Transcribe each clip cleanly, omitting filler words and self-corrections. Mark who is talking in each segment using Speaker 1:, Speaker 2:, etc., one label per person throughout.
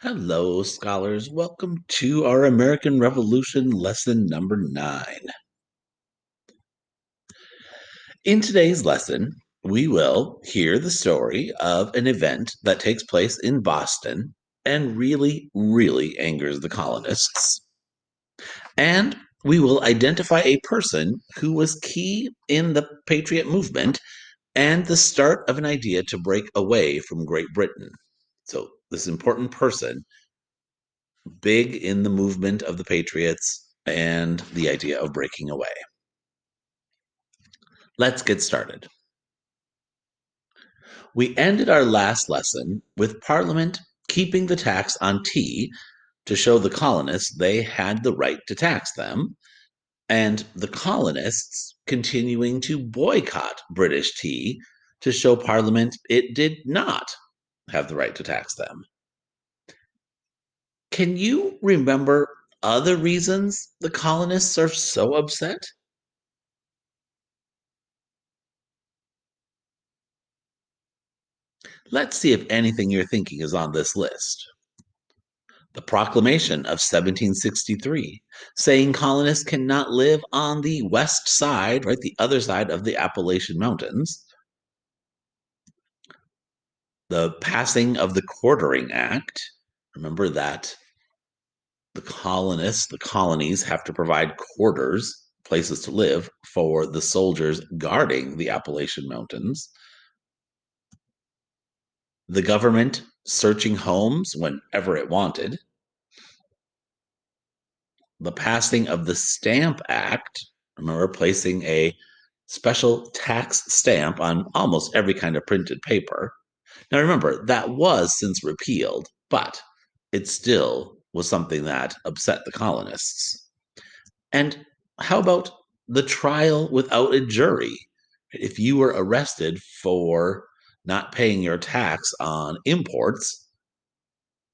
Speaker 1: Hello, scholars. Welcome to our American Revolution lesson number 9. In today's lesson, we will hear the story of an event that takes place in Boston and really angers the colonists. And we will identify a person who was key in the Patriot movement and the start of an idea to break away from Great Britain. So, this important person big in the movement of the Patriots and the idea of breaking away. Let's get started. We ended our last lesson with Parliament keeping the tax on tea to show the colonists they had the right to tax them, and the colonists continuing to boycott British tea to show Parliament it did not have the right to tax them. Can you remember other reasons the colonists are so upset? Let's see if anything you're thinking is on this list. The Proclamation of 1763, saying colonists cannot live on the west side, right, the other side of the Appalachian Mountains. The passing of the Quartering Act. Remember that the colonies have to provide quarters, places to live, for the soldiers guarding the Appalachian Mountains. The government searching homes whenever it wanted. The passing of the Stamp Act, remember, placing a special tax stamp on almost every kind of printed paper. Now, remember, that was since repealed, but it still was something that upset the colonists. And how about the trial without a jury? If you were arrested for not paying your tax on imports,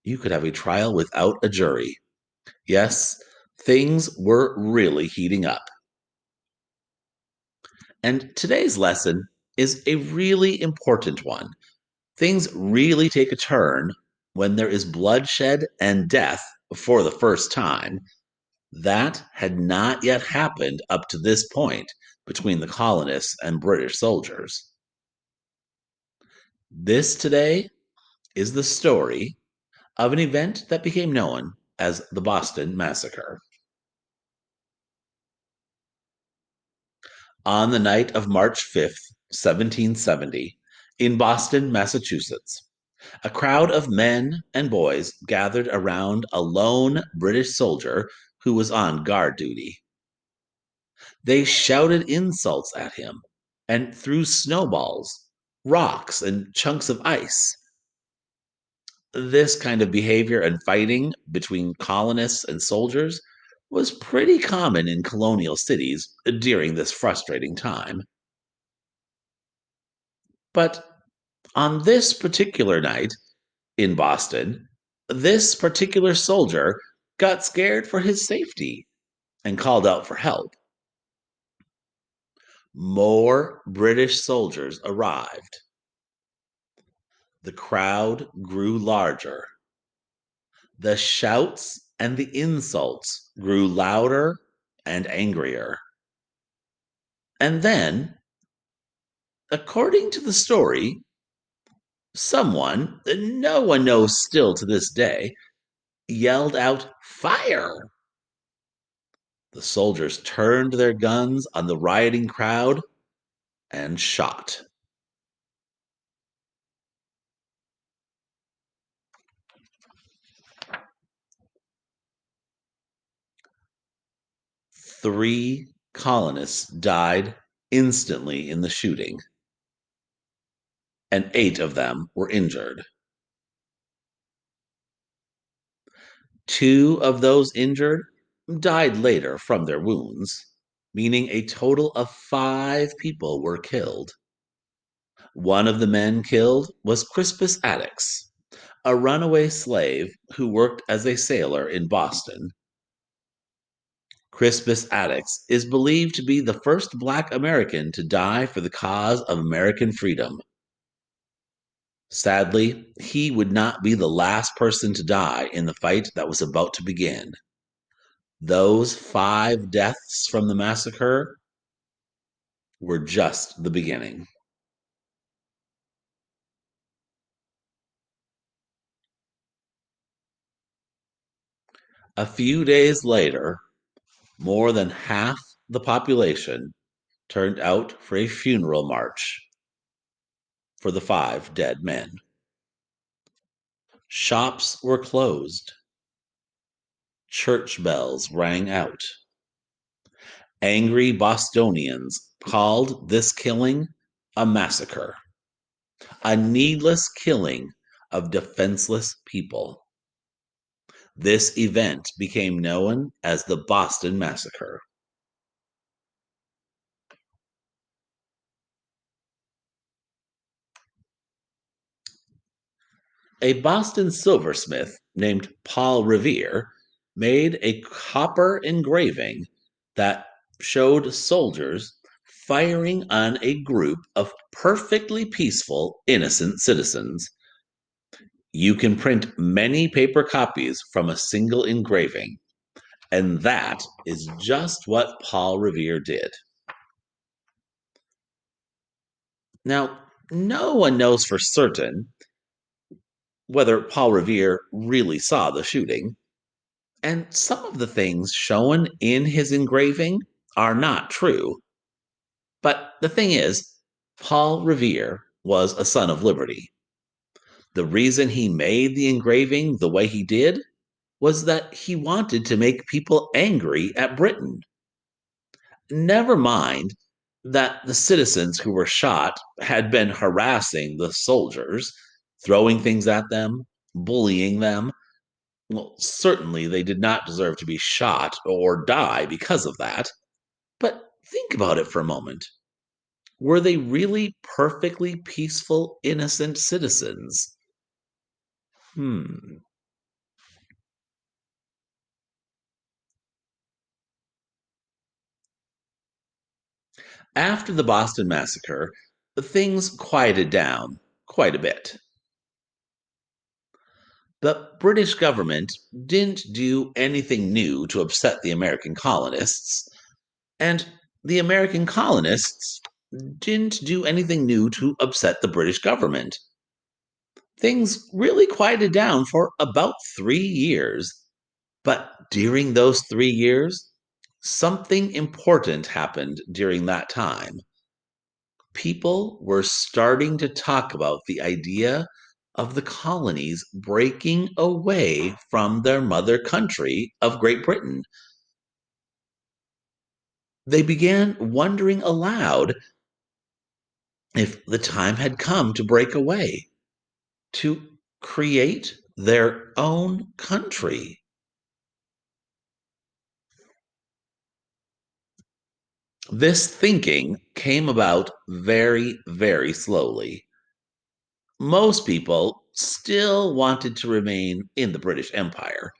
Speaker 1: you could have a trial without a jury. Yes, things were really heating up. And today's lesson is a really important one. Things really take a turn when there is bloodshed and death for the first time. That had not yet happened up to this point between the colonists and British soldiers. This today is the story of an event that became known as the Boston Massacre. On the night of March 5th, 1770, in Boston, Massachusetts, a crowd of men and boys gathered around a lone British soldier who was on guard duty. They shouted insults at him and threw snowballs, rocks, and chunks of ice. This kind of behavior and fighting between colonists and soldiers was pretty common in colonial cities during this frustrating time. But on this particular night in Boston, this particular soldier got scared for his safety and called out for help. More British soldiers arrived. The crowd grew larger. The shouts and the insults grew louder and angrier. And then, according to the story, someone that no one knows still to this day yelled out, "Fire!" The soldiers turned their guns on the rioting crowd and shot. Three colonists died instantly in the shooting, and 8 of them were injured. 2 of those injured died later from their wounds, meaning a total of 5 people were killed. One of the men killed was Crispus Attucks, a runaway slave who worked as a sailor in Boston. Crispus Attucks is believed to be the first Black American to die for the cause of American freedom. Sadly, he would not be the last person to die in the fight that was about to begin. Those 5 deaths from the massacre were just the beginning. A few days later, more than half the population turned out for a funeral march for the 5 dead men. Shops were closed, church bells rang out. Angry Bostonians called this killing a massacre, a needless killing of defenseless people. This event became known as the Boston Massacre. A Boston silversmith named Paul Revere made a copper engraving that showed soldiers firing on a group of perfectly peaceful, innocent citizens. You can print many paper copies from a single engraving, and that is just what Paul Revere did. Now, no one knows for certain whether Paul Revere really saw the shooting, and some of the things shown in his engraving are not true. But the thing is, Paul Revere was a son of liberty. The reason he made the engraving the way he did was that he wanted to make people angry at Britain. Never mind that the citizens who were shot had been harassing the soldiers, throwing things at them, bullying them. Well, certainly they did not deserve to be shot or die because of that. But think about it for a moment. Were they really perfectly peaceful, innocent citizens? Hmm. After the Boston Massacre, things quieted down quite a bit. The British government didn't do anything new to upset the American colonists, and the American colonists didn't do anything new to upset the British government. Things really quieted down for about 3 years. But during those 3 years, something important happened during that time. People were starting to talk about the idea of the colonies breaking away from their mother country of Great Britain. They began wondering aloud if the time had come to break away, to create their own country. This thinking came about very, very slowly. Most people still wanted to remain in the British Empire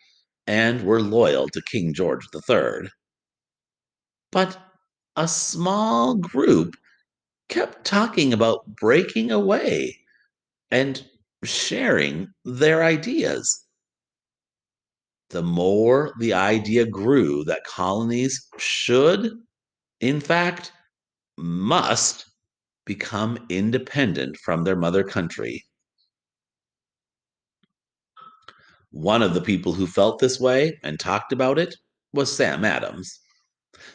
Speaker 1: and were loyal to King George III. But a small group kept talking about breaking away and sharing their ideas. The more the idea grew that colonies should, in fact, must become independent from their mother country. One of the people who felt this way and talked about it was Sam Adams.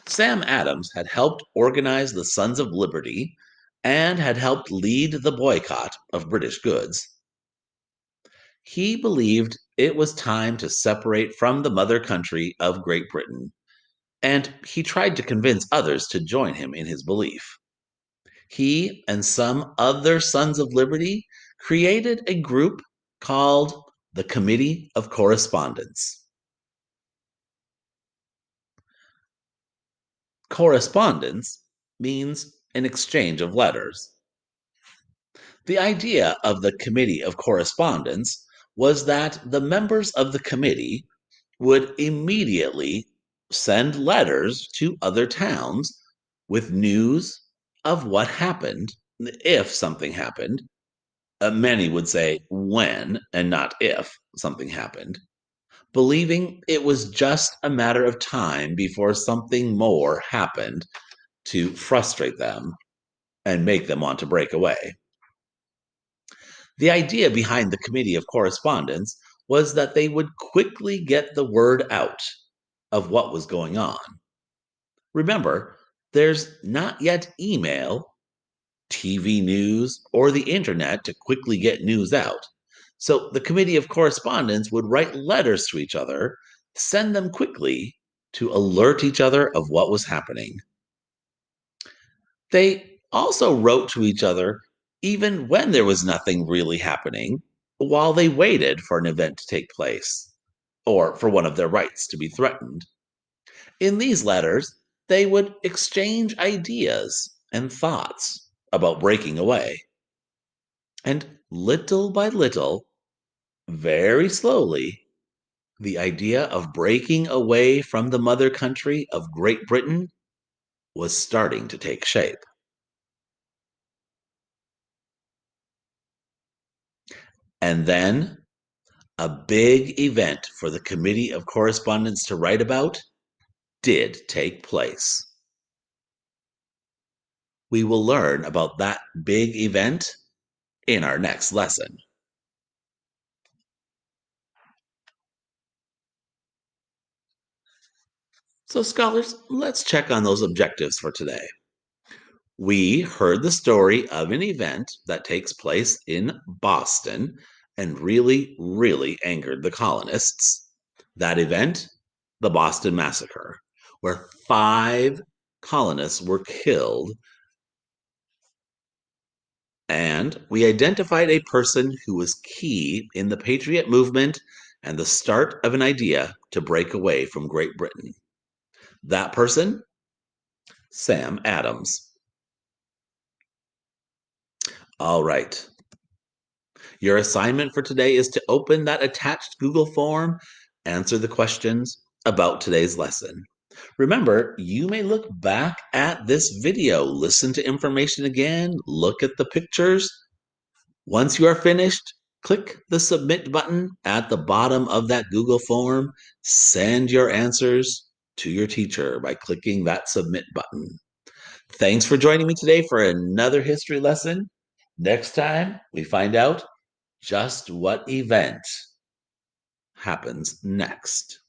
Speaker 1: Sam Adams had helped organize the Sons of Liberty and had helped lead the boycott of British goods. He believed it was time to separate from the mother country of Great Britain, and he tried to convince others to join him in his belief. He and some other Sons of Liberty created a group called the Committee of Correspondence. Correspondence means an exchange of letters. The idea of the Committee of Correspondence was that the members of the committee would immediately send letters to other towns with news of what happened, if something happened, Many would say when and not if something happened, believing it was just a matter of time before something more happened to frustrate them and make them want to break away. The idea behind the Committee of Correspondence was that they would quickly get the word out of what was going on. Remember, there's not yet email, TV news, or the internet to quickly get news out. So the Committee of Correspondence would write letters to each other, send them quickly to alert each other of what was happening. They also wrote to each other even when there was nothing really happening, while they waited for an event to take place, or for one of their rights to be threatened. In these letters, they would exchange ideas and thoughts about breaking away. And little by little, very slowly, the idea of breaking away from the mother country of Great Britain was starting to take shape. And then a big event for the Committee of Correspondence to write about did take place. We will learn about that big event in our next lesson. So, scholars, let's check on those objectives for today. We heard the story of an event that takes place in Boston and really angered the colonists. That event, the Boston Massacre, where 5 colonists were killed. And we identified a person who was key in the Patriot movement and the start of an idea to break away from Great Britain. That person, Sam Adams. All right. Your assignment for today is to open that attached Google form, answer the questions about today's lesson. Remember, you may look back at this video, listen to information again, look at the pictures. Once you are finished, click the submit button at the bottom of that Google form. Send your answers to your teacher by clicking that submit button. Thanks for joining me today for another history lesson. Next time, we find out just what event happens next.